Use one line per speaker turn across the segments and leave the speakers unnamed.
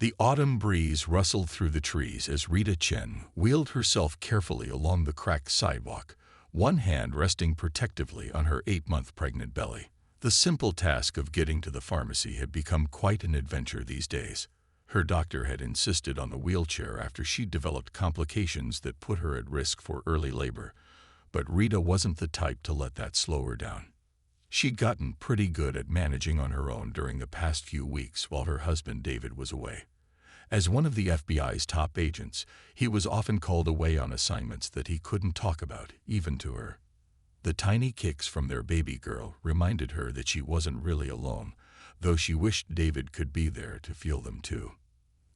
The autumn breeze rustled through the trees as Rita Chen wheeled herself carefully along the cracked sidewalk, one hand resting protectively on her 8-month pregnant belly. The simple task of getting to the pharmacy had become quite an adventure these days. Her doctor had insisted on the wheelchair after she'd developed complications that put her at risk for early labor, but Rita wasn't the type to let that slow her down. She'd gotten pretty good at managing on her own during the past few weeks while her husband David was away. As one of the FBI's top agents, he was often called away on assignments that he couldn't talk about, even to her. The tiny kicks from their baby girl reminded her that she wasn't really alone, though she wished David could be there to feel them too.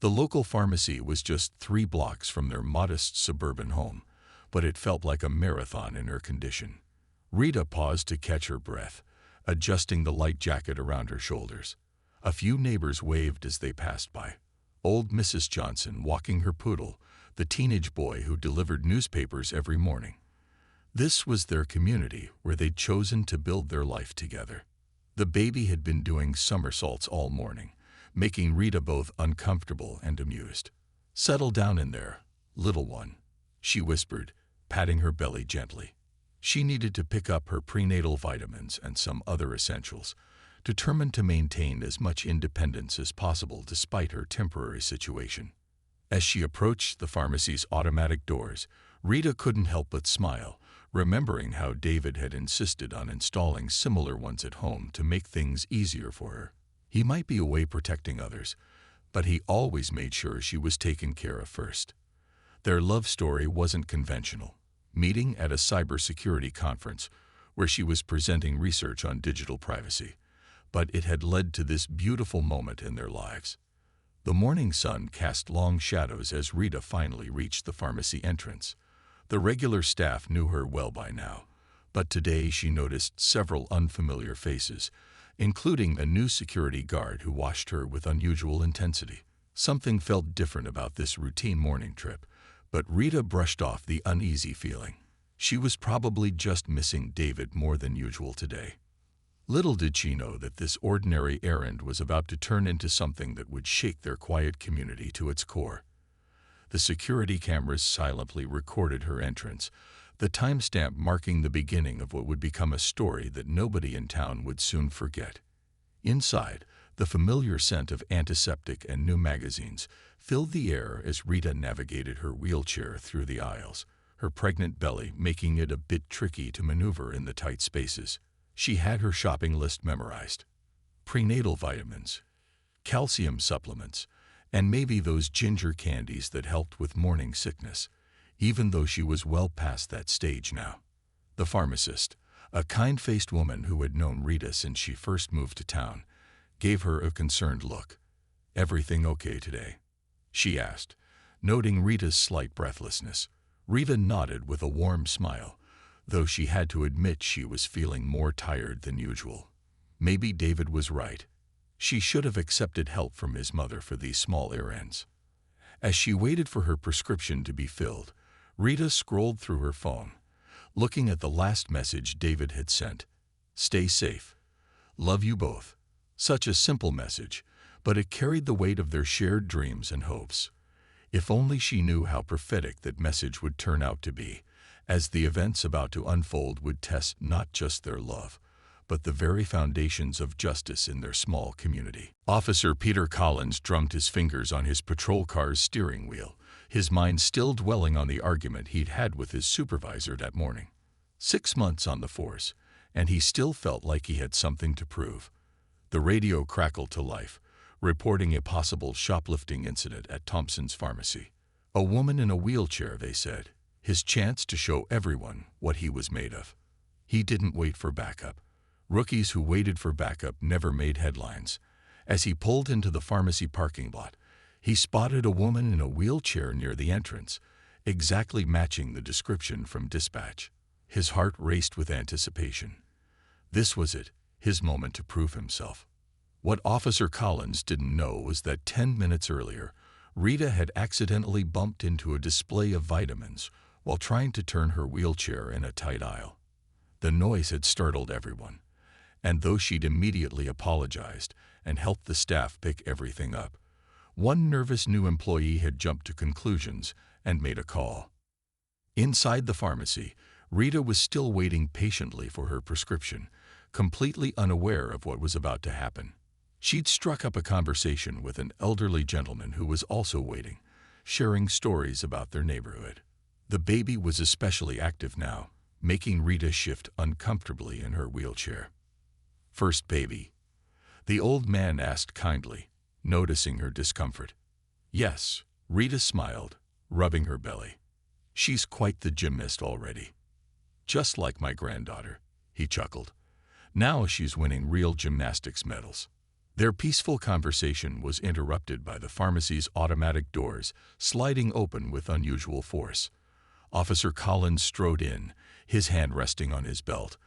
The local pharmacy was just 3 blocks from their modest suburban home, but it felt like a marathon in her condition. Rita paused to catch her breath, adjusting the light jacket around her shoulders. A few neighbors waved as they passed by. Old Mrs. Johnson walking her poodle, the teenage boy who delivered newspapers every morning. This was their community where they'd chosen to build their life together. The baby had been doing somersaults all morning, making Rita both uncomfortable and amused. "Settle down in there, little one," she whispered, patting her belly gently. She needed to pick up her prenatal vitamins and some other essentials, determined to maintain as much independence as possible despite her temporary situation. As she approached the pharmacy's automatic doors, Rita couldn't help but smile, remembering how David had insisted on installing similar ones at home to make things easier for her. He might be away protecting others, but he always made sure she was taken care of first. Their love story wasn't conventional, meeting at a cybersecurity conference where she was presenting research on digital privacy, but it had led to this beautiful moment in their lives. The morning sun cast long shadows as Rita finally reached the pharmacy entrance. The regular staff knew her well by now, but today she noticed several unfamiliar faces, including a new security guard who watched her with unusual intensity. Something felt different about this routine morning trip, but Rita brushed off the uneasy feeling. She was probably just missing David more than usual today. Little did she know that this ordinary errand was about to turn into something that would shake their quiet community to its core. The security cameras silently recorded her entrance, the timestamp marking the beginning of what would become a story that nobody in town would soon forget. Inside, the familiar scent of antiseptic and new magazines filled the air as Rita navigated her wheelchair through the aisles, her pregnant belly making it a bit tricky to maneuver in the tight spaces. She had her shopping list memorized. Prenatal vitamins, calcium supplements, and maybe those ginger candies that helped with morning sickness, even though she was well past that stage now. The pharmacist, a kind-faced woman who had known Rita since she first moved to town, gave her a concerned look. "Everything okay today?" she asked, noting Rita's slight breathlessness. Rita nodded with a warm smile, though she had to admit she was feeling more tired than usual. Maybe David was right. She should have accepted help from his mother for these small errands. As she waited for her prescription to be filled, Rita scrolled through her phone, looking at the last message David had sent. "Stay safe. Love you both." Such a simple message, but it carried the weight of their shared dreams and hopes. If only she knew how prophetic that message would turn out to be, as the events about to unfold would test not just their love, but the very foundations of justice in their small community. Officer Peter Collins drummed his fingers on his patrol car's steering wheel, his mind still dwelling on the argument he'd had with his supervisor that morning. 6 months on the force, and he still felt like he had something to prove. The radio crackled to life, reporting a possible shoplifting incident at Thompson's pharmacy. A woman in a wheelchair, they said. His chance to show everyone what he was made of. He didn't wait for backup. Rookies who waited for backup never made headlines. As he pulled into the pharmacy parking lot, he spotted a woman in a wheelchair near the entrance, exactly matching the description from dispatch. His heart raced with anticipation. This was it, his moment to prove himself. What Officer Collins didn't know was that 10 minutes earlier, Rita had accidentally bumped into a display of vitamins while trying to turn her wheelchair in a tight aisle. The noise had startled everyone, and though she'd immediately apologized and helped the staff pick everything up, One nervous new employee had jumped to conclusions and made a call. Inside the pharmacy, Rita was still waiting patiently for her prescription, completely unaware of what was about to happen. She'd struck up a conversation with an elderly gentleman who was also waiting, sharing stories about their neighborhood. The baby was especially active now, making Rita shift uncomfortably in her wheelchair. "First baby?" the old man asked kindly, noticing her discomfort. "Yes," Rita smiled, rubbing her belly. "She's quite the gymnast already." "Just like my granddaughter," he chuckled. "Now she's winning real gymnastics medals." Their peaceful conversation was interrupted by the pharmacy's automatic doors sliding open with unusual force. Officer Collins strode in, his hand resting on his belt,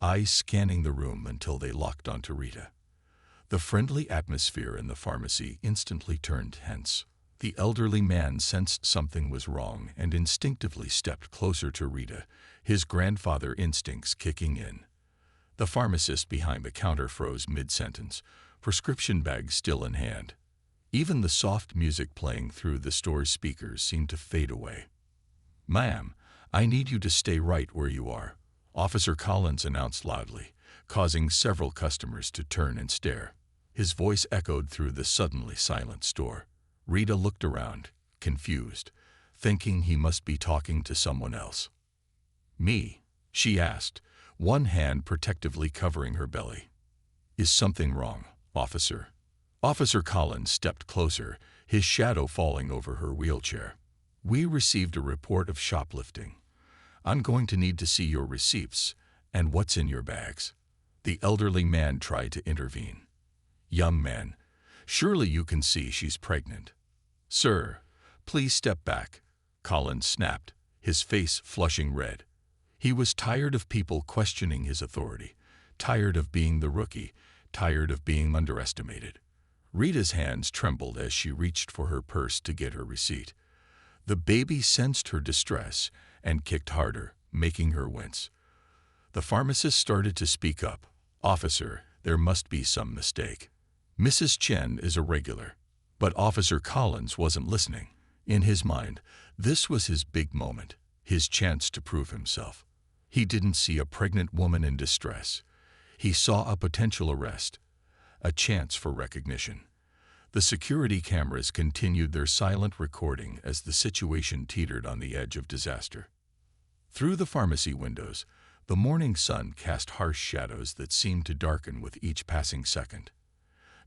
eyes scanning the room until they locked onto Rita. The friendly atmosphere in the pharmacy instantly turned tense. The elderly man sensed something was wrong and instinctively stepped closer to Rita, his grandfather instincts kicking in. The pharmacist behind the counter froze mid-sentence, prescription bag still in hand. Even the soft music playing through the store's speakers seemed to fade away. "Ma'am, I need you to stay right where you are," Officer Collins announced loudly, causing several customers to turn and stare. His voice echoed through the suddenly silent store. Rita looked around, confused, thinking he must be talking to someone else. "Me?" she asked, one hand protectively covering her belly. "Is something wrong, officer?" Officer Collins stepped closer, his shadow falling over her wheelchair. "We received a report of shoplifting. I'm going to need to see your receipts and what's in your bags." The elderly man tried to intervene. "Young man, surely you can see she's pregnant." "Sir, please step back," Collins snapped, his face flushing red. He was tired of people questioning his authority, tired of being the rookie, tired of being underestimated. Rita's hands trembled as she reached for her purse to get her receipt. The baby sensed her distress and kicked harder, making her wince. The pharmacist started to speak up. "Officer, there must be some mistake. Mrs. Chen is a regular." But Officer Collins wasn't listening. In his mind, this was his big moment, his chance to prove himself. He didn't see a pregnant woman in distress. He saw a potential arrest, a chance for recognition. The security cameras continued their silent recording as the situation teetered on the edge of disaster. Through the pharmacy windows, the morning sun cast harsh shadows that seemed to darken with each passing second.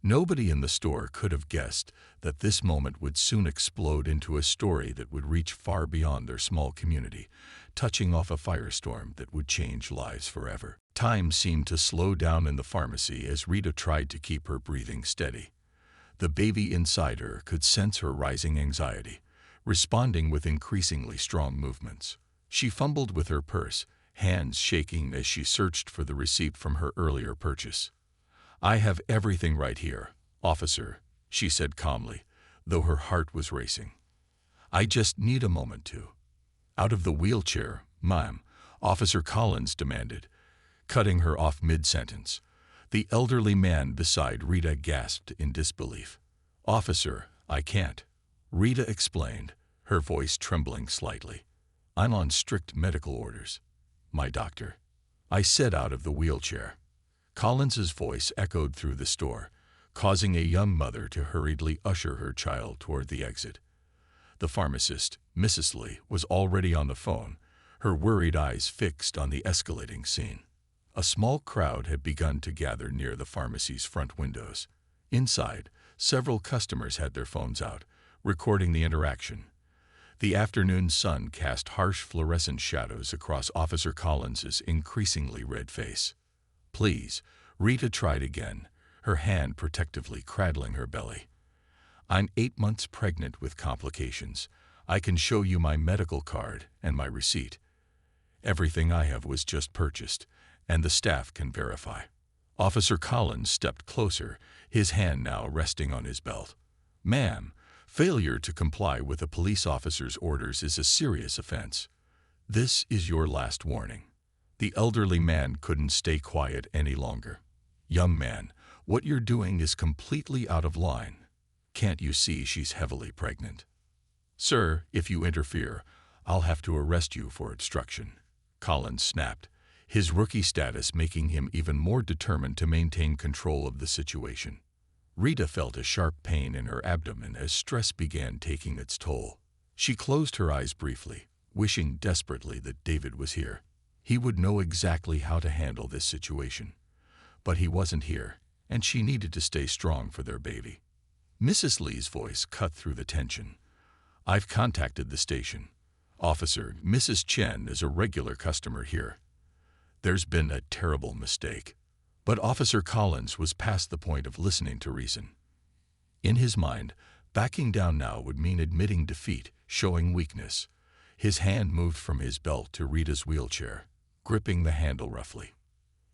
Nobody in the store could have guessed that this moment would soon explode into a story that would reach far beyond their small community, touching off a firestorm that would change lives forever. Time seemed to slow down in the pharmacy as Rita tried to keep her breathing steady. The baby inside her could sense her rising anxiety, responding with increasingly strong movements. She fumbled with her purse, hands shaking as she searched for the receipt from her earlier purchase. "I have everything right here, officer," she said calmly, though her heart was racing. "I just need a moment to." "Out of the wheelchair, ma'am," Officer Collins demanded, cutting her off mid-sentence. The elderly man beside Rita gasped in disbelief. "Officer, I can't," Rita explained, her voice trembling slightly. "I'm on strict medical orders. My doctor." "I said out of the wheelchair." Collins's voice echoed through the store, causing a young mother to hurriedly usher her child toward the exit. The pharmacist, Mrs. Lee, was already on the phone, her worried eyes fixed on the escalating scene. A small crowd had begun to gather near the pharmacy's front windows. Inside, several customers had their phones out, recording the interaction. The afternoon sun cast harsh fluorescent shadows across Officer Collins's increasingly red face. "Please," Rita tried again, her hand protectively cradling her belly. "I'm 8 months pregnant with complications. I can show you my medical card and my receipt. Everything I have was just purchased, and the staff can verify." Officer Collins stepped closer, his hand now resting on his belt. "Ma'am, failure to comply with a police officer's orders is a serious offense. This is your last warning." The elderly man couldn't stay quiet any longer. "Young man, what you're doing is completely out of line." Can't you see she's heavily pregnant? Sir, if you interfere, I'll have to arrest you for obstruction. Collins snapped, his rookie status making him even more determined to maintain control of the situation. Rita felt a sharp pain in her abdomen as stress began taking its toll. She closed her eyes briefly, wishing desperately that David was here. He would know exactly how to handle this situation. But he wasn't here, and she needed to stay strong for their baby. Mrs. Lee's voice cut through the tension. I've contacted the station. Officer, Mrs. Chen is a regular customer here. There's been a terrible mistake. But Officer Collins was past the point of listening to reason. In his mind, backing down now would mean admitting defeat, showing weakness. His hand moved from his belt to Rita's wheelchair, gripping the handle roughly.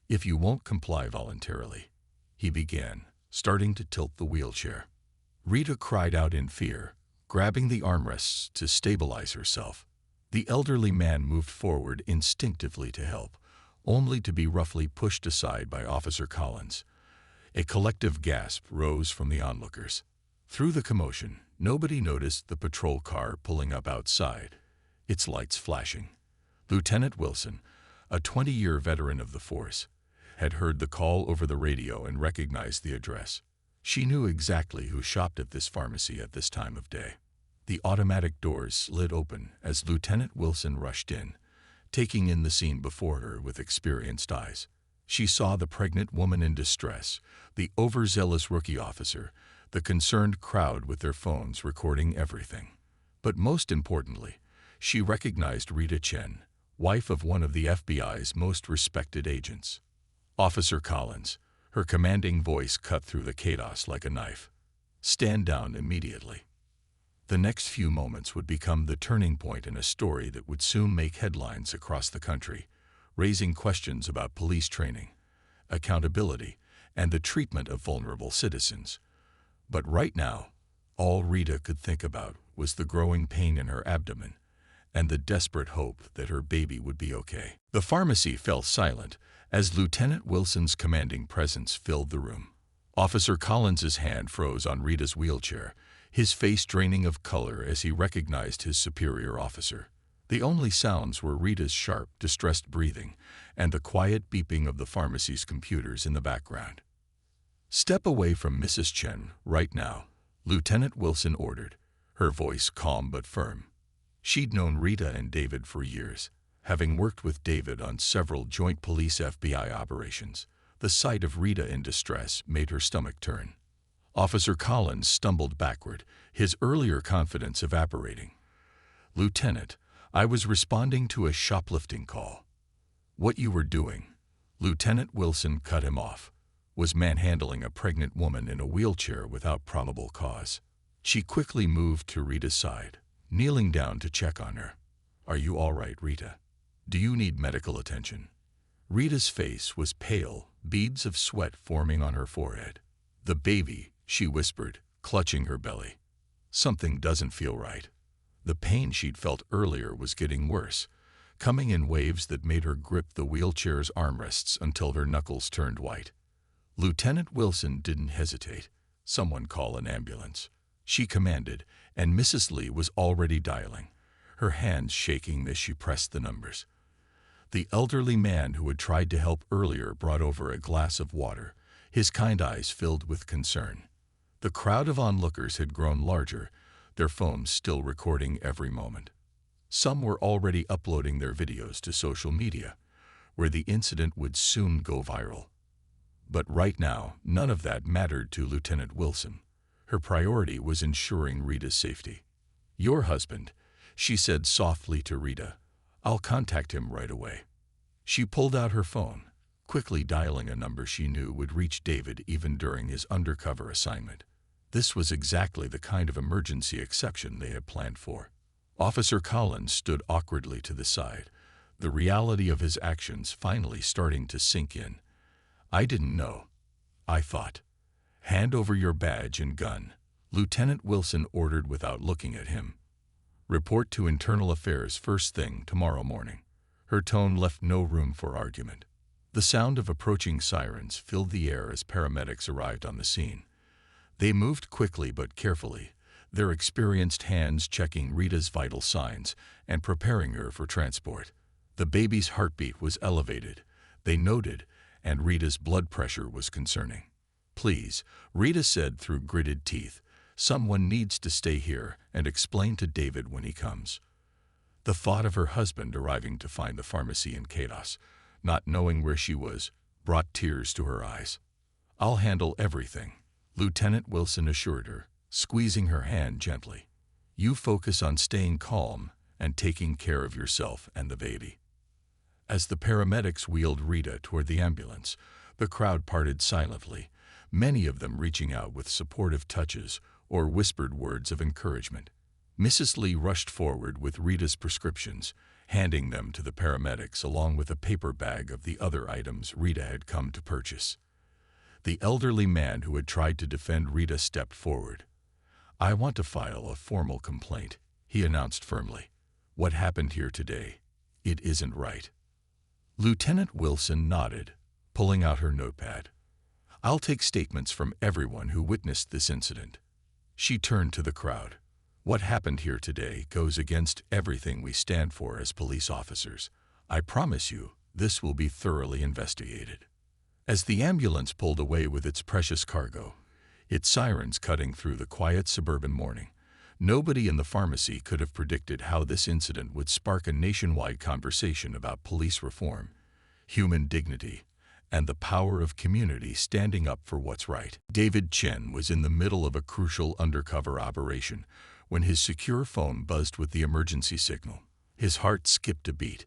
If you won't comply voluntarily, he began, starting to tilt the wheelchair. Rita cried out in fear, grabbing the armrests to stabilize herself. The elderly man moved forward instinctively to help, only to be roughly pushed aside by Officer Collins. A collective gasp rose from the onlookers. Through the commotion, nobody noticed the patrol car pulling up outside, its lights flashing. Lieutenant Wilson, a 20-year veteran of the force, had heard the call over the radio and recognized the address. She knew exactly who shopped at this pharmacy at this time of day. The automatic doors slid open as Lieutenant Wilson rushed in, taking in the scene before her with experienced eyes. She saw the pregnant woman in distress, the overzealous rookie officer, the concerned crowd with their phones recording everything. But most importantly, she recognized Rita Chen, wife of one of the FBI's most respected agents. Officer Collins, her commanding voice cut through the chaos like a knife. Stand down immediately. The next few moments would become the turning point in a story that would soon make headlines across the country, raising questions about police training, accountability, and the treatment of vulnerable citizens. But right now, all Rita could think about was the growing pain in her abdomen and the desperate hope that her baby would be okay. The pharmacy fell silent as Lieutenant Wilson's commanding presence filled the room. Officer Collins's hand froze on Rita's wheelchair, his face draining of color as he recognized his superior officer. The only sounds were Rita's sharp, distressed breathing and the quiet beeping of the pharmacy's computers in the background. Step away from Mrs. Chen right now, Lieutenant Wilson ordered, her voice calm but firm. She'd known Rita and David for years, having worked with David on several joint police FBI operations. The sight of Rita in distress made her stomach turn. Officer Collins stumbled backward, his earlier confidence evaporating. Lieutenant, I was responding to a shoplifting call. What you were doing, Lieutenant Wilson cut him off, was manhandling a pregnant woman in a wheelchair without probable cause. She quickly moved to Rita's side, kneeling down to check on her. Are you all right, Rita? Do you need medical attention? Rita's face was pale, beads of sweat forming on her forehead. The baby, she whispered, clutching her belly. Something doesn't feel right. The pain she'd felt earlier was getting worse, coming in waves that made her grip the wheelchair's armrests until her knuckles turned white. Lieutenant Wilson didn't hesitate. Someone call an ambulance, she commanded, and Mrs. Lee was already dialing, her hands shaking as she pressed the numbers. The elderly man who had tried to help earlier brought over a glass of water, his kind eyes filled with concern. The crowd of onlookers had grown larger, their phones still recording every moment. Some were already uploading their videos to social media, where the incident would soon go viral. But right now, none of that mattered to Lieutenant Wilson. Her priority was ensuring Rita's safety. Your husband, she said softly to Rita. I'll contact him right away. She pulled out her phone, quickly dialing a number she knew would reach David even during his undercover assignment. This was exactly the kind of emergency exception they had planned for. Officer Collins stood awkwardly to the side, the reality of his actions finally starting to sink in. I didn't know. I thought. Hand over your badge and gun, Lieutenant Wilson ordered without looking at him. Report to Internal Affairs first thing tomorrow morning. Her tone left no room for argument. The sound of approaching sirens filled the air as paramedics arrived on the scene. They moved quickly but carefully, their experienced hands checking Rita's vital signs and preparing her for transport. The baby's heartbeat was elevated, they noted, and Rita's blood pressure was concerning. "Please," Rita said through gritted teeth, "someone needs to stay here and explain to David when he comes." The thought of her husband arriving to find the pharmacy in chaos, not knowing where she was, brought tears to her eyes. "I'll handle everything," Lieutenant Wilson assured her, squeezing her hand gently. "You focus on staying calm and taking care of yourself and the baby." As the paramedics wheeled Rita toward the ambulance, the crowd parted silently, many of them reaching out with supportive touches or whispered words of encouragement. Mrs. Lee rushed forward with Rita's prescriptions, handing them to the paramedics along with a paper bag of the other items Rita had come to purchase. The elderly man who had tried to defend Rita stepped forward. "I want to file a formal complaint," he announced firmly. "What happened here today? It isn't right." Lieutenant Wilson nodded, pulling out her notepad. "I'll take statements from everyone who witnessed this incident." She turned to the crowd. "What happened here today goes against everything we stand for as police officers. I promise you, this will be thoroughly investigated." As the ambulance pulled away with its precious cargo, its sirens cutting through the quiet suburban morning, nobody in the pharmacy could have predicted how this incident would spark a nationwide conversation about police reform, human dignity, and the power of community standing up for what's right. David Chen was in the middle of a crucial undercover operation when his secure phone buzzed with the emergency signal. His heart skipped a beat.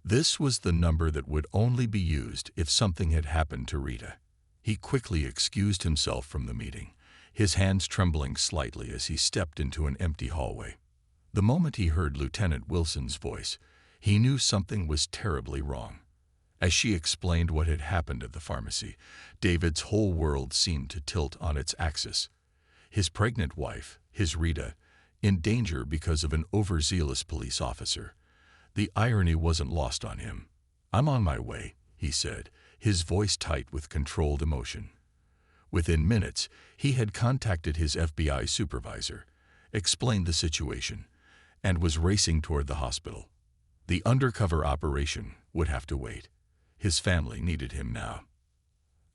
This was the number that would only be used if something had happened to Rita. He quickly excused himself from the meeting, his hands trembling slightly as he stepped into an empty hallway. The moment he heard Lieutenant Wilson's voice, he knew something was terribly wrong. As she explained what had happened at the pharmacy, David's whole world seemed to tilt on its axis. His pregnant wife, his Rita, in danger because of an overzealous police officer. The irony wasn't lost on him. "I'm on my way," he said, his voice tight with controlled emotion. Within minutes, he had contacted his FBI supervisor, explained the situation, and was racing toward the hospital. The undercover operation would have to wait. His family needed him now.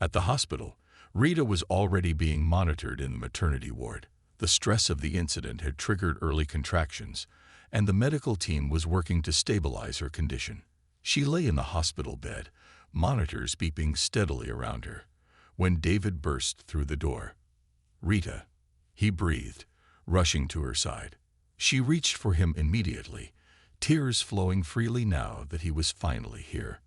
At the hospital, Rita was already being monitored in the maternity ward. The stress of the incident had triggered early contractions, and the medical team was working to stabilize her condition. She lay in the hospital bed, monitors beeping steadily around her, when David burst through the door. "Rita," he breathed, rushing to her side. She reached for him immediately, tears flowing freely now that he was finally here.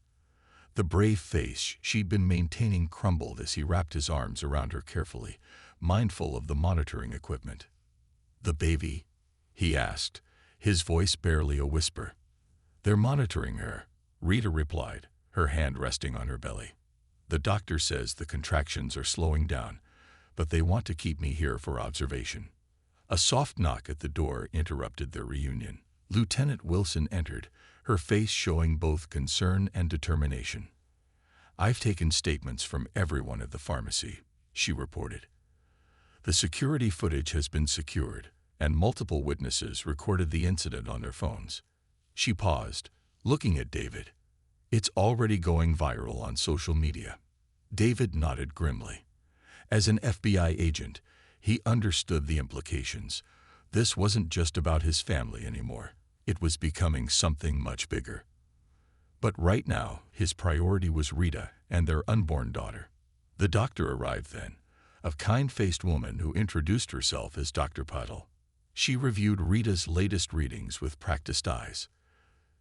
The brave face she'd been maintaining crumbled as he wrapped his arms around her carefully, mindful of the monitoring equipment. "The baby?" he asked, his voice barely a whisper. "They're monitoring her," Rita replied, her hand resting on her belly. "The doctor says the contractions are slowing down, but they want to keep me here for observation." A soft knock at the door interrupted their reunion. Lieutenant Wilson entered, her face showing both concern and determination. "I've taken statements from everyone at the pharmacy," she reported. "The security footage has been secured, and multiple witnesses recorded the incident on their phones." She paused, looking at David. "It's already going viral on social media." David nodded grimly. As an FBI agent, he understood the implications. This wasn't just about his family anymore. It was becoming something much bigger. But right now, his priority was Rita and their unborn daughter. The doctor arrived then, a kind-faced woman who introduced herself as Dr. Puddle. She reviewed Rita's latest readings with practiced eyes.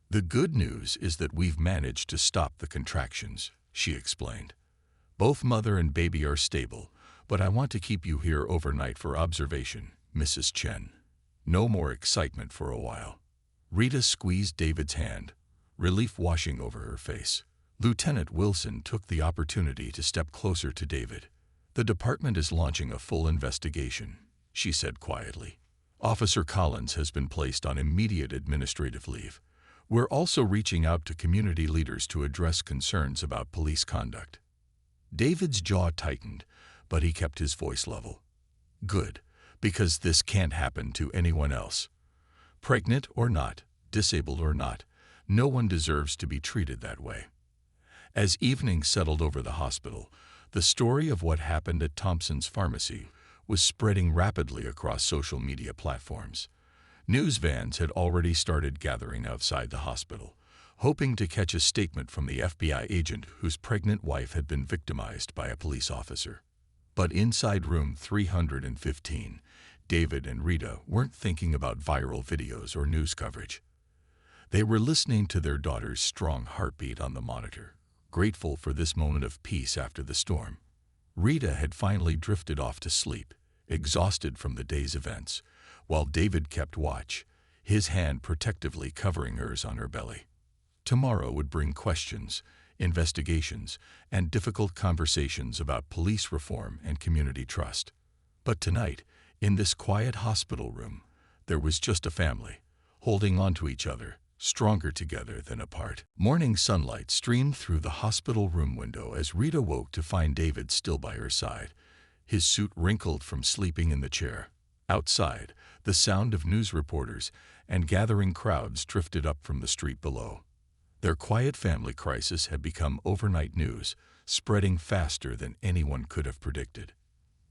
"The good news is that we've managed to stop the contractions," she explained. "Both mother and baby are stable, but I want to keep you here overnight for observation, Mrs. Chen. No more excitement for a while." Rita squeezed David's hand, relief washing over her face. Lieutenant Wilson took the opportunity to step closer to David. "The department is launching a full investigation," she said quietly. "Officer Collins has been placed on immediate administrative leave. We're also reaching out to community leaders to address concerns about police conduct." David's jaw tightened, but he kept his voice level. Good, because this can't happen to anyone else. Pregnant or not, disabled or not, no one deserves to be treated that way. As evening settled over the hospital, the story of what happened at Thompson's Pharmacy was spreading rapidly across social media platforms. News vans had already started gathering outside the hospital, hoping to catch a statement from the FBI agent whose pregnant wife had been victimized by a police officer. But inside room 315, David and Rita weren't thinking about viral videos or news coverage. They were listening to their daughter's strong heartbeat on the monitor, grateful for this moment of peace after the storm. Rita had finally drifted off to sleep, exhausted from the day's events, while David kept watch, his hand protectively covering hers on her belly. Tomorrow would bring questions, investigations, and difficult conversations about police reform and community trust. But tonight, in this quiet hospital room, there was just a family, holding on to each other, stronger together than apart. Morning sunlight streamed through the hospital room window as Rita woke to find David still by her side, his suit wrinkled from sleeping in the chair. Outside, the sound of news reporters and gathering crowds drifted up from the street below. Their quiet family crisis had become overnight news, spreading faster than anyone could have predicted.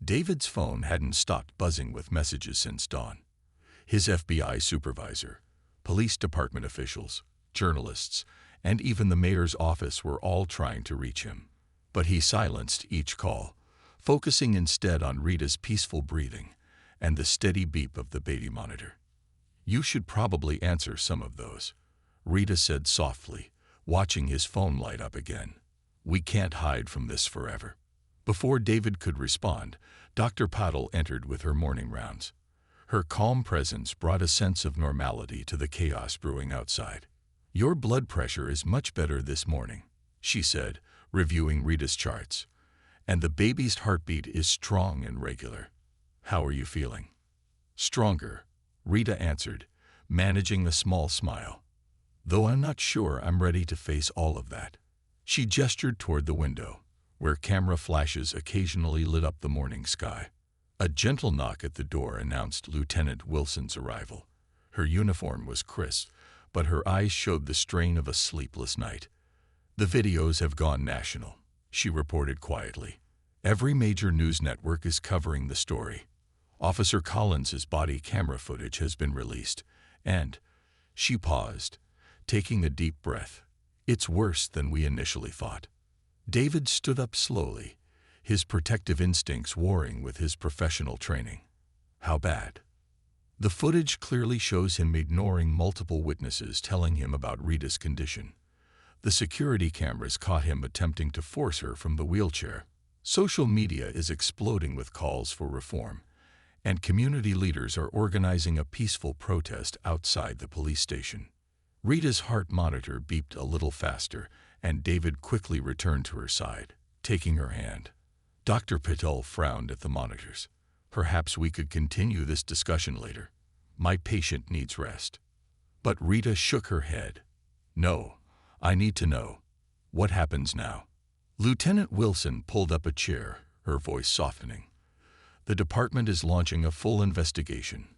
David's phone hadn't stopped buzzing with messages since dawn. His FBI supervisor, police department officials, journalists, and even the mayor's office were all trying to reach him. But he silenced each call, focusing instead on Rita's peaceful breathing and the steady beep of the baby monitor. "You should probably answer some of those," Rita said softly, watching his phone light up again. "We can't hide from this forever." Before David could respond, Dr. Patel entered with her morning rounds. Her calm presence brought a sense of normality to the chaos brewing outside. "Your blood pressure is much better this morning," she said, reviewing Rita's charts. "And the baby's heartbeat is strong and regular. How are you feeling?" "Stronger," Rita answered, managing a small smile. "Though I'm not sure I'm ready to face all of that." She gestured toward the window, where camera flashes occasionally lit up the morning sky. A gentle knock at the door announced Lieutenant Wilson's arrival. Her uniform was crisp, but her eyes showed the strain of a sleepless night. "The videos have gone national," she reported quietly. "Every major news network is covering the story. Officer Collins's body camera footage has been released, and—" she paused, taking a deep breath. "It's worse than we initially thought." David stood up slowly, his protective instincts warring with his professional training. "How bad?" The footage clearly shows him ignoring multiple witnesses telling him about Rita's condition. The security cameras caught him attempting to force her from the wheelchair. Social media is exploding with calls for reform, and community leaders are organizing a peaceful protest outside the police station. Rita's heart monitor beeped a little faster, and David quickly returned to her side, taking her hand. Dr. Patel frowned at the monitors. "Perhaps we could continue this discussion later. My patient needs rest." But Rita shook her head. "No, I need to know. What happens now?" Lieutenant Wilson pulled up a chair, her voice softening. "The department is launching a full investigation.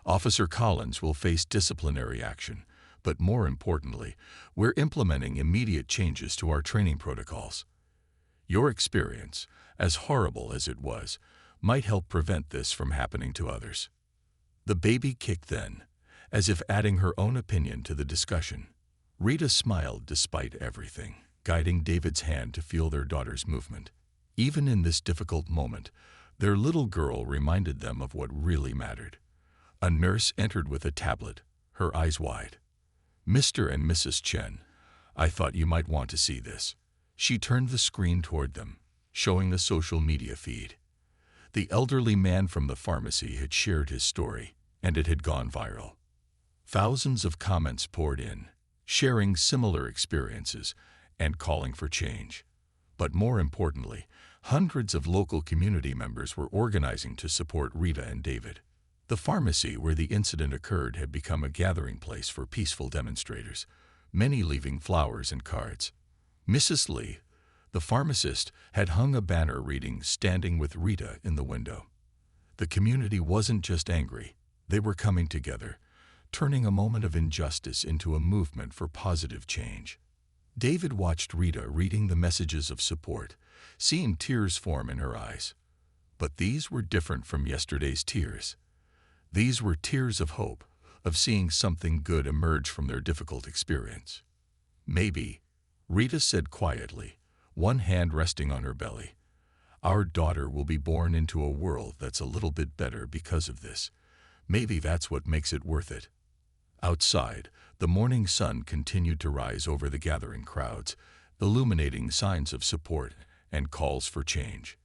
Officer Collins will face disciplinary action, but more importantly, we're implementing immediate changes to our training protocols. Your experience, as horrible as it was, might help prevent this from happening to others." The baby kicked then, as if adding her own opinion to the discussion. Rita smiled despite everything, guiding David's hand to feel their daughter's movement. Even in this difficult moment, their little girl reminded them of what really mattered. A nurse entered with a tablet, her eyes wide. "Mr. and Mrs. Chen, I thought you might want to see this." She turned the screen toward them, showing the social media feed. The elderly man from the pharmacy had shared his story, and it had gone viral. Thousands of comments poured in, sharing similar experiences and calling for change. But more importantly, hundreds of local community members were organizing to support Rita and David. The pharmacy where the incident occurred had become a gathering place for peaceful demonstrators, many leaving flowers and cards. Mrs. Lee, the pharmacist, had hung a banner reading "Standing with Rita" in the window. The community wasn't just angry, they were coming together, turning a moment of injustice into a movement for positive change. David watched Rita reading the messages of support, seeing tears form in her eyes. But these were different from yesterday's tears. These were tears of hope, of seeing something good emerge from their difficult experience. "Maybe," Rita said quietly, one hand resting on her belly, "our daughter will be born into a world that's a little bit better because of this. Maybe that's what makes it worth it." Outside, the morning sun continued to rise over the gathering crowds, illuminating signs of support and calls for change.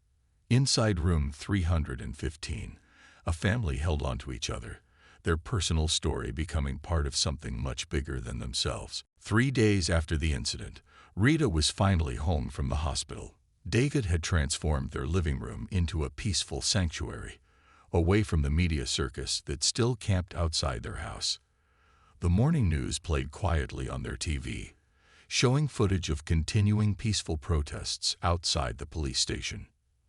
Inside room 315, a family held onto each other, their personal story becoming part of something much bigger than themselves. 3 days after the incident, Rita was finally home from the hospital. David had transformed their living room into a peaceful sanctuary, away from the media circus that still camped outside their house. The morning news played quietly on their TV, showing footage of continuing peaceful protests outside the police station.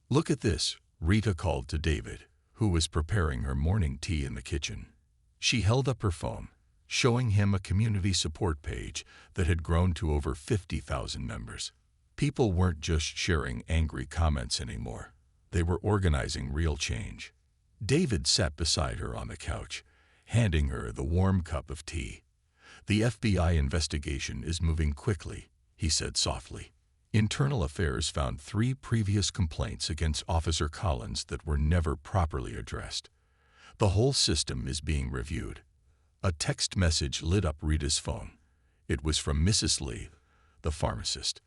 "Look at this," Rita called to David, who was preparing her morning tea in the kitchen. She held up her phone, showing him a community support page that had grown to over 50,000 members. People weren't just sharing angry comments anymore. They were organizing real change. David sat beside her on the couch, handing her the warm cup of tea. "The FBI investigation is moving quickly," he said softly. "Internal Affairs found 3 previous complaints against Officer Collins that were never properly addressed. The whole system is being reviewed." A text message lit up Rita's phone. It was from Mrs. Lee, the pharmacist.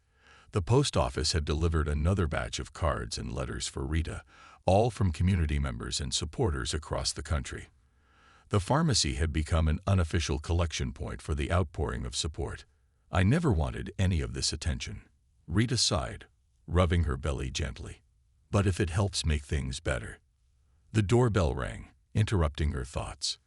The post office had delivered another batch of cards and letters for Rita, all from community members and supporters across the country. The pharmacy had become an unofficial collection point for the outpouring of support. "I never wanted any of this attention," Rita sighed, rubbing her belly gently. "But if it helps make things better." The doorbell rang, interrupting her thoughts.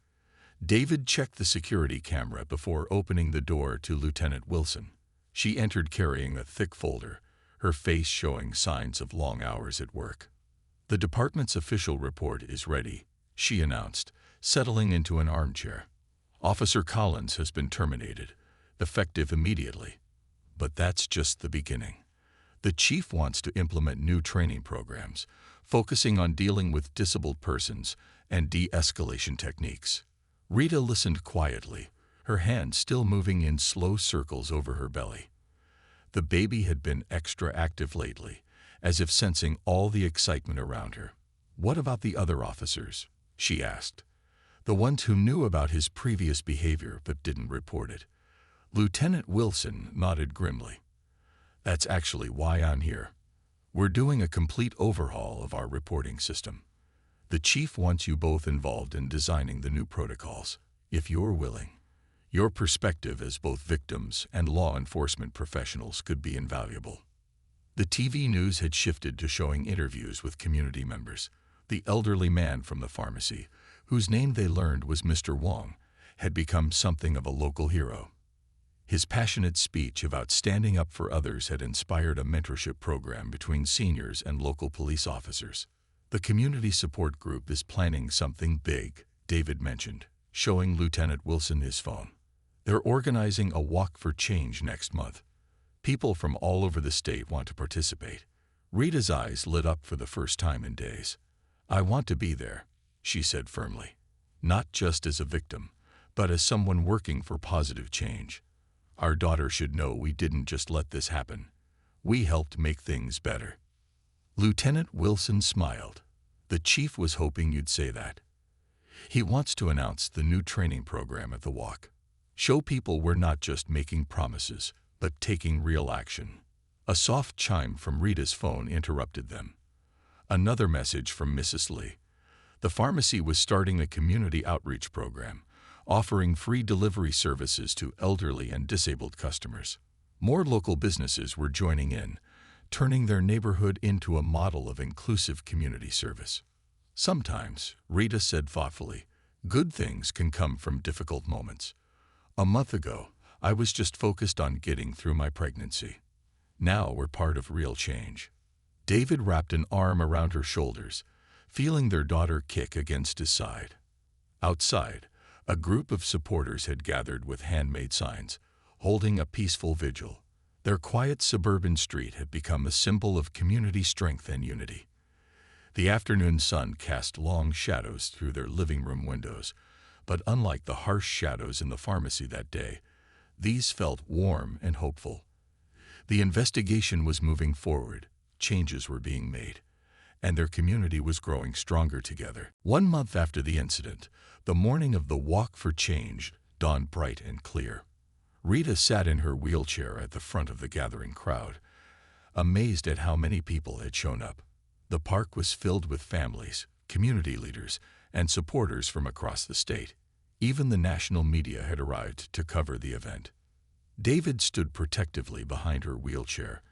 David checked the security camera before opening the door to Lieutenant Wilson. She entered carrying a thick folder, her face showing signs of long hours at work. "The department's official report is ready," she announced, settling into an armchair. "Officer Collins has been terminated, effective immediately. But that's just the beginning. The chief wants to implement new training programs, focusing on dealing with disabled persons and de-escalation techniques." Rita listened quietly, her hand still moving in slow circles over her belly. The baby had been extra active lately, as if sensing all the excitement around her. "What about the other officers?" she asked. "The ones who knew about his previous behavior but didn't report it." Lieutenant Wilson nodded grimly. "That's actually why I'm here. We're doing a complete overhaul of our reporting system. The chief wants you both involved in designing the new protocols, if you're willing. Your perspective as both victims and law enforcement professionals could be invaluable." The TV news had shifted to showing interviews with community members. The elderly man from the pharmacy, whose name they learned was Mr. Wong, had become something of a local hero. His passionate speech about standing up for others had inspired a mentorship program between seniors and local police officers. "The community support group is planning something big," David mentioned, showing Lieutenant Wilson his phone. "They're organizing a walk for change next month. People from all over the state want to participate." Rita's eyes lit up for the first time in days. "I want to be there," she said firmly. "Not just as a victim, but as someone working for positive change. Our daughter should know we didn't just let this happen. We helped make things better." Lieutenant Wilson smiled. "The chief was hoping you'd say that. He wants to announce the new training program at the walk. Show people we're not just making promises, but taking real action." A soft chime from Rita's phone interrupted them. Another message from Mrs. Lee. The pharmacy was starting a community outreach program, offering free delivery services to elderly and disabled customers. More local businesses were joining in, turning their neighborhood into a model of inclusive community service. "Sometimes," Rita said thoughtfully, "good things can come from difficult moments. A month ago, I was just focused on getting through my pregnancy. Now we're part of real change." David wrapped an arm around her shoulders, feeling their daughter kick against his side. Outside, a group of supporters had gathered with handmade signs, holding a peaceful vigil. Their quiet suburban street had become a symbol of community strength and unity. The afternoon sun cast long shadows through their living room windows, but unlike the harsh shadows in the pharmacy that day, these felt warm and hopeful. The investigation was moving forward, changes were being made, and their community was growing stronger together. 1 month after the incident, the morning of the Walk for Change dawned bright and clear. Rita sat in her wheelchair at the front of the gathering crowd, amazed at how many people had shown up. The park was filled with families, community leaders, and supporters from across the state. Even the national media had arrived to cover the event. David stood protectively behind her wheelchair,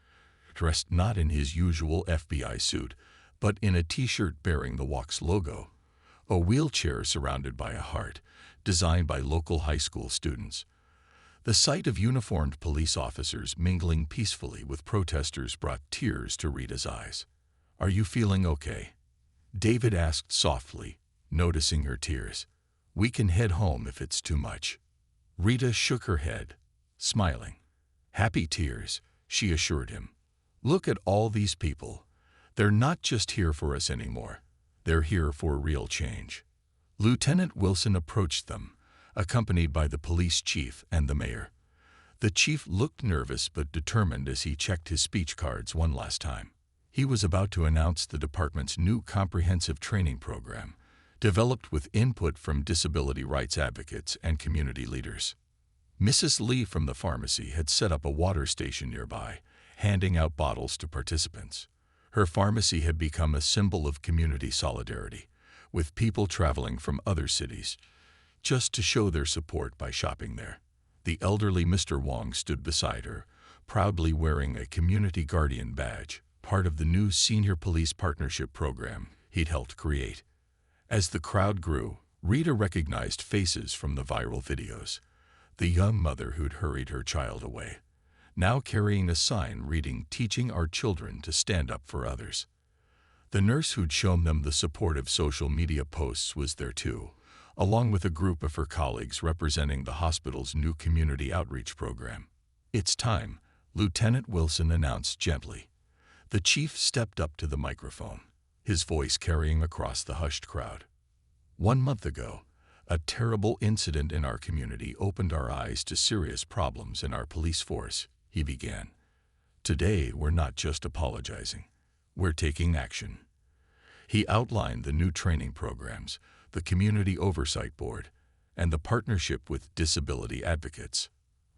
dressed not in his usual FBI suit, but in a t-shirt bearing the Walk's logo, a wheelchair surrounded by a heart, designed by local high school students. The sight of uniformed police officers mingling peacefully with protesters brought tears to Rita's eyes. "Are you feeling okay?" David asked softly, noticing her tears. "We can head home if it's too much." Rita shook her head, smiling. "Happy tears," she assured him. "Look at all these people. They're not just here for us anymore. They're here for real change." Lieutenant Wilson approached them, accompanied by the police chief and the mayor. The chief looked nervous but determined as he checked his speech cards one last time. He was about to announce the department's new comprehensive training program, developed with input from disability rights advocates and community leaders. Mrs. Lee from the pharmacy had set up a water station nearby, handing out bottles to participants. Her pharmacy had become a symbol of community solidarity, with people traveling from other cities just to show their support by shopping there. The elderly Mr. Wong stood beside her, proudly wearing a community guardian badge, part of the new senior police partnership program he'd helped create. As the crowd grew, Rita recognized faces from the viral videos. The young mother who'd hurried her child away, now carrying a sign reading, "Teaching our children to stand up for others." The nurse who'd shown them the supportive social media posts was there too, along with a group of her colleagues representing the hospital's new community outreach program. "It's time," Lieutenant Wilson announced gently. The chief stepped up to the microphone, his voice carrying across the hushed crowd. "1 month ago, a terrible incident in our community opened our eyes to serious problems in our police force," he began. "Today, we're not just apologizing. We're taking action." He outlined the new training programs, the Community Oversight Board, and the partnership with disability advocates.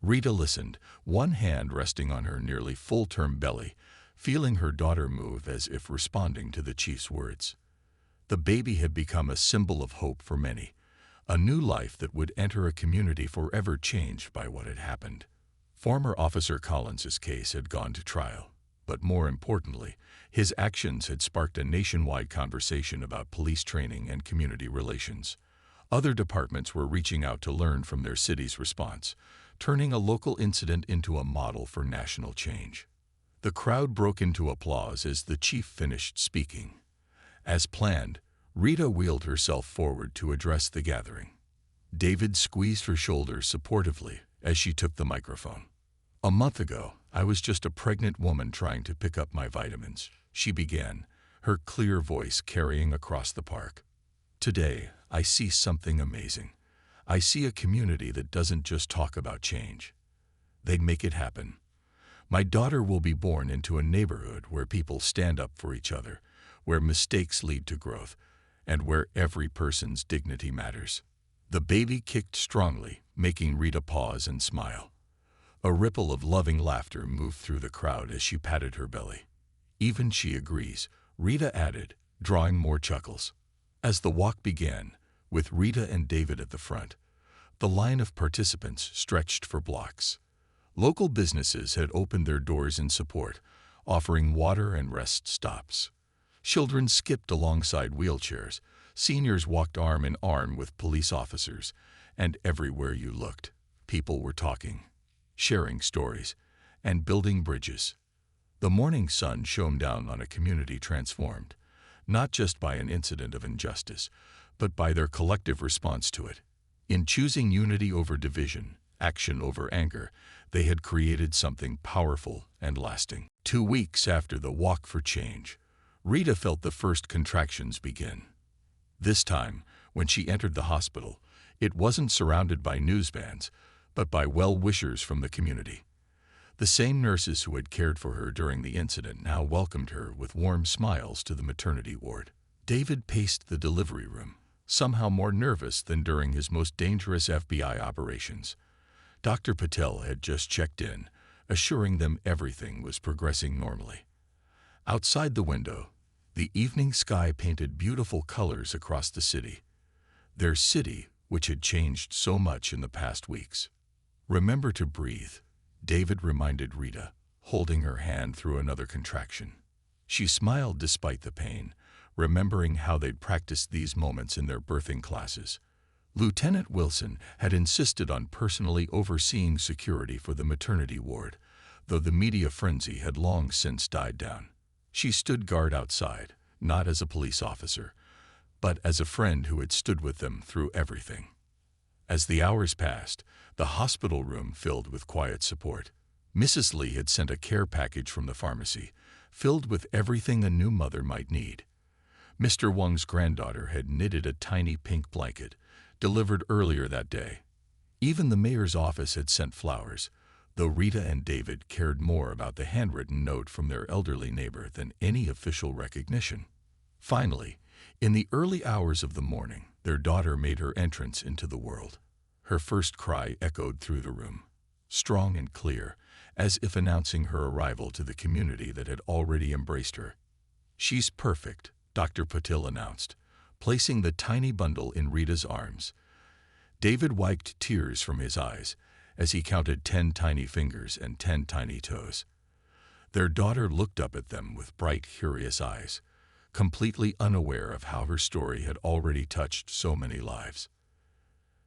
Rita listened, one hand resting on her nearly full-term belly, feeling her daughter move as if responding to the chief's words. The baby had become a symbol of hope for many, a new life that would enter a community forever changed by what had happened. Former Officer Collins's case had gone to trial, but more importantly, his actions had sparked a nationwide conversation about police training and community relations. Other departments were reaching out to learn from their city's response, turning a local incident into a model for national change. The crowd broke into applause as the chief finished speaking. As planned, Rita wheeled herself forward to address the gathering. David squeezed her shoulder supportively as she took the microphone. "A month ago, I was just a pregnant woman trying to pick up my vitamins," she began, her clear voice carrying across the park. "Today, I see something amazing. I see a community that doesn't just talk about change. They make it happen. My daughter will be born into a neighborhood where people stand up for each other, where mistakes lead to growth, and where every person's dignity matters." The baby kicked strongly, making Rita pause and smile. A ripple of loving laughter moved through the crowd as she patted her belly. "Even she agrees," Rita added, drawing more chuckles. As the walk began, with Rita and David at the front, the line of participants stretched for blocks. Local businesses had opened their doors in support, offering water and rest stops. Children skipped alongside wheelchairs, seniors walked arm in arm with police officers, and everywhere you looked, people were talking, sharing stories, and building bridges. The morning sun shone down on a community transformed, not just by an incident of injustice, but by their collective response to it. In choosing unity over division, action over anger, they had created something powerful and lasting. 2 weeks after the Walk for Change, Rita felt the first contractions begin. This time, when she entered the hospital, it wasn't surrounded by newsvans, but by well-wishers from the community. The same nurses who had cared for her during the incident now welcomed her with warm smiles to the maternity ward. David paced the delivery room, somehow more nervous than during his most dangerous FBI operations. Dr. Patel had just checked in, assuring them everything was progressing normally. Outside the window, the evening sky painted beautiful colors across the city. Their city, which had changed so much in the past weeks. "Remember to breathe," David reminded Rita, holding her hand through another contraction. She smiled despite the pain, remembering how they'd practiced these moments in their birthing classes. Lieutenant Wilson had insisted on personally overseeing security for the maternity ward, though the media frenzy had long since died down. She stood guard outside, not as a police officer, but as a friend who had stood with them through everything. As the hours passed, the hospital room filled with quiet support. Mrs. Lee had sent a care package from the pharmacy, filled with everything a new mother might need. Mr. Wang's granddaughter had knitted a tiny pink blanket, delivered earlier that day. Even the mayor's office had sent flowers, though Rita and David cared more about the handwritten note from their elderly neighbor than any official recognition. Finally, in the early hours of the morning, their daughter made her entrance into the world. Her first cry echoed through the room, strong and clear, as if announcing her arrival to the community that had already embraced her. "She's perfect," Dr. Patil announced, placing the tiny bundle in Rita's arms. David wiped tears from his eyes as he counted 10 tiny fingers and 10 tiny toes. Their daughter looked up at them with bright, curious eyes, completely unaware of how her story had already touched so many lives.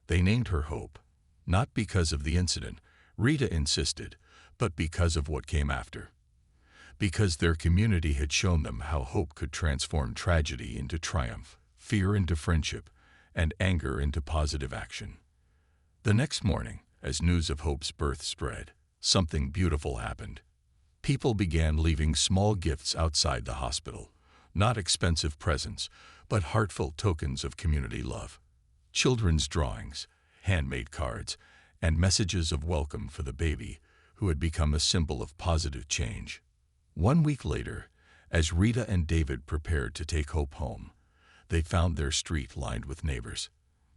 They named her Hope, not because of the incident, Rita insisted, but because of what came after. Because their community had shown them how hope could transform tragedy into triumph, fear into friendship, and anger into positive action. The next morning, as news of Hope's birth spread, something beautiful happened. People began leaving small gifts outside the hospital, not expensive presents, but heartfelt tokens of community love. Children's drawings, handmade cards, and messages of welcome for the baby, who had become a symbol of positive change. 1 week later, as Rita and David prepared to take Hope home, they found their street lined with neighbors.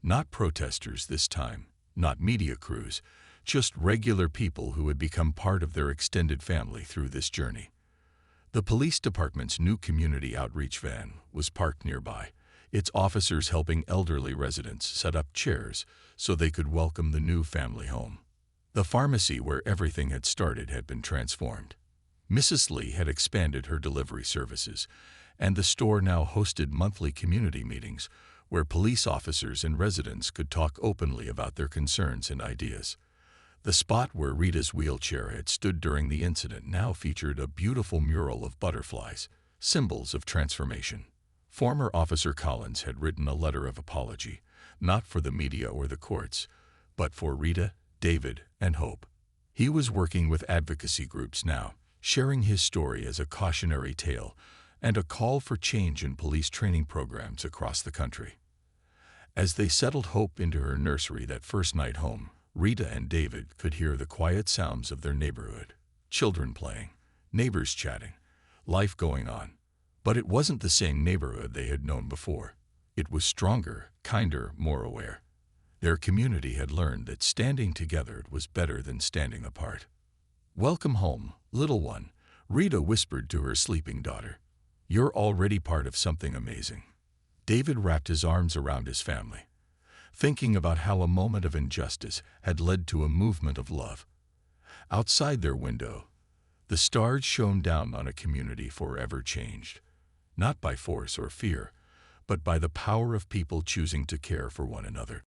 Not protesters this time, not media crews, just regular people who had become part of their extended family through this journey. The police department's new community outreach van was parked nearby, its officers helping elderly residents set up chairs so they could welcome the new family home. The pharmacy where everything had started had been transformed. Mrs. Lee had expanded her delivery services, and the store now hosted monthly community meetings where police officers and residents could talk openly about their concerns and ideas. The spot where Rita's wheelchair had stood during the incident now featured a beautiful mural of butterflies, symbols of transformation. Former Officer Collins had written a letter of apology, not for the media or the courts, but for Rita, David, and Hope. He was working with advocacy groups now, sharing his story as a cautionary tale and a call for change in police training programs across the country. As they settled Hope into her nursery that first night home, Rita and David could hear the quiet sounds of their neighborhood. Children playing, neighbors chatting, life going on. But it wasn't the same neighborhood they had known before. It was stronger, kinder, more aware. Their community had learned that standing together was better than standing apart. "Welcome home, little one," Rita whispered to her sleeping daughter. "You're already part of something amazing." David wrapped his arms around his family, thinking about how a moment of injustice had led to a movement of love. Outside their window, the stars shone down on a community forever changed, not by force or fear, but by the power of people choosing to care for one another.